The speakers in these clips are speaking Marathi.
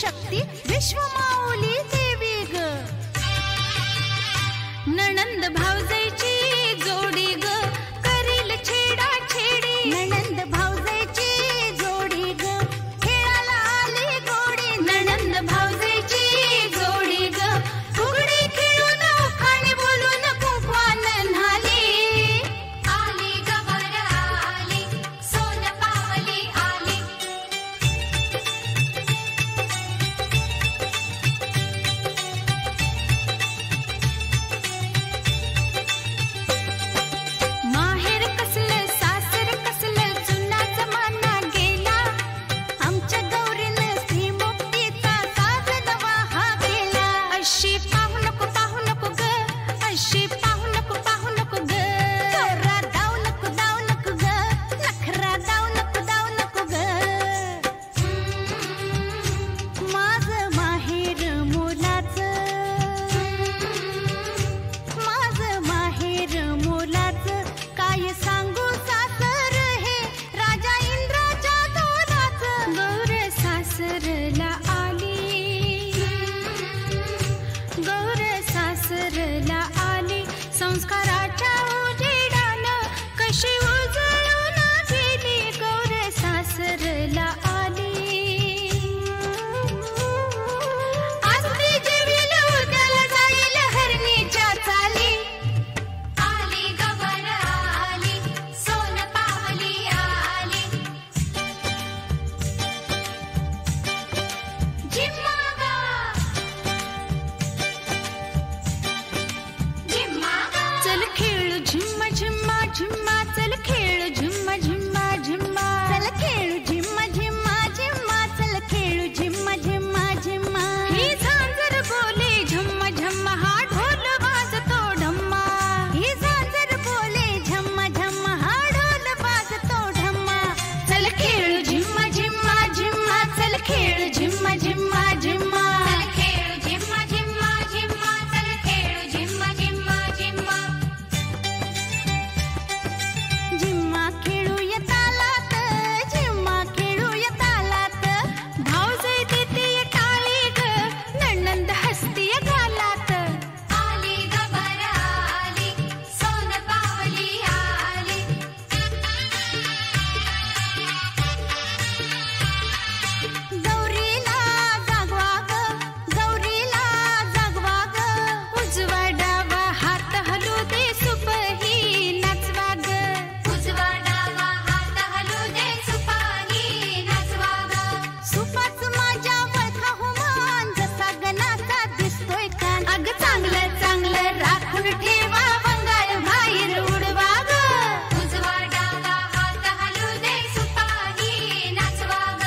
शक्ती विश्वमाऊली देवी ग. नणंद भावजाईची जोडी ग करील छेडा छेडी. नणंद भावजाईची जोडी ग खेळाला आली गोडी. नणंद भावजाईची जोडी ग फुगडी खेळून उखाणे बोलून कुंकवान न्हाली. आली गबर आली सोन पावली आली. माहेर कसलं सासर कसलं जुना जमाना गेला. आमच्या गौरीनं स्त्रीमुक्तीचा साज नवा हा केला. अशी पाहू नको ग, अशी पाहू नको ग. चोरा दाव नको ग, नखरा दाव नको ग. माझं माहेर मोलाचं, माझं माहेर मोलाचं. काय सांगू सासर हे राजा इंद्राच्या तोलाचं. गौर सासरला आली, गौर सासरला आली. संस्काराच्या उजेडानं कशी उजळून गेली. गौर सासरला आली. आज ती जेवील उद्याला जाईल हरणीच्या चाली. आली गबर आली सोन पावली आली. जिम्मा गा जिम्मा गा. चल खेळू झिम्मा झिम्मा झिम्मा. चल खेळू झिम्मा झिम्मा झिम्मा. चल खेळू झिम्मा झिम्मा झिम्मा. चल खेळू झिम्मा झिम्मा झिम्मा. ही झांजर बोले झम्मा झम्मा. हा ढोल वाजतो ढम्मा. ही झांजर बोले झम्मा झम्मा. हा ढोल वाजतो ढम्मा. चल खेळू झिम्मा झिम्मा झिम्मा. चल खेळू झिम्मा झिम्मा झिम्मा. चल खेळू जिम्मा जिम्मा जिम्मा. चल खेळू जिम्मा जिम्मा जिम्मा. झिम्मा खेळूया तालात, झिम्मा खेळूया तालात. भावजाई देतीये टाळी ग, नणंद हसतीये गालात. आली गबर आली सोन पावली आली. गौरीला जागवा ग, गौरीला जागवा ग. उजवा डावा हात हलू दे सुपही नाचवा ग. उजवा डावा हात हलू दे सुपाही नाचवा ग. सुपाच माझ्या वळखा हुमान जसा गणाचा दिसतोय कान. अग चांगलं चांगलं राखून ठेवा वंगाळ बाहेर उडवा ग. उजवा डावा हात हलू दे सुपाही नाचवा ग.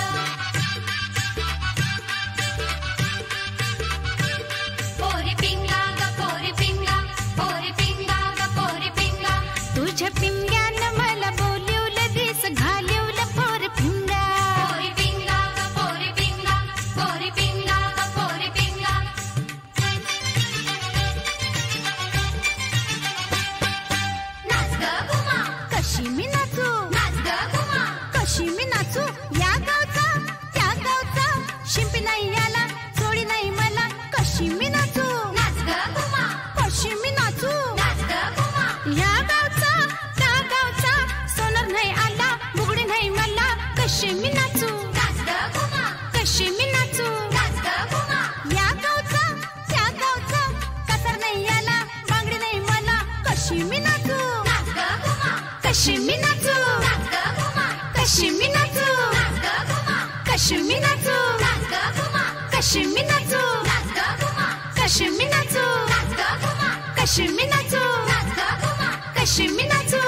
पोरी पिंगा ग पोरी पिंगा, पोरी पिंगा ग पोरी पिंगा. तुझ्या पिंग्यानं मला बोलवलं दिस घालवलं पोर पिंगा. पोरी पिंगा ग पोरी पिंगा, पोरी पिंगा ग पोरी पिंगा. नाच ग घुमा, कशी मी नाचू, नाच ग घुमा. कशी मी नाचू. या गावचा त्या गावचा शिंपी नाही याला, जोडी नाही मला. कशी मी नाचू, नाच ग घुमा, कशी मी नाचू. नाच ग घुमा. या गावचा त्या गावचा सोनार नाही आला, बुगडी नाही मला. कशी मी नाचू, नाच ग घुमा, कशी मी नाचू. नाच ग घुमा. या गावचा त्या गावचा कातर नाही आला, बांगडी नाही मला. कशी मी नाचू, नाच ग घुमा, कशी मी नाचू. नाच ग घुमा. कशी मी नाचू, नाच ग घुमा, कशी मी नाचू. नाच ग घुमा. कशी मी नाचू, नाच ग घुमा, कशी मी नाचू. नाच ग घुमा. कशी मी नाचू, नाच ग घुमा. कशी मी नाचू.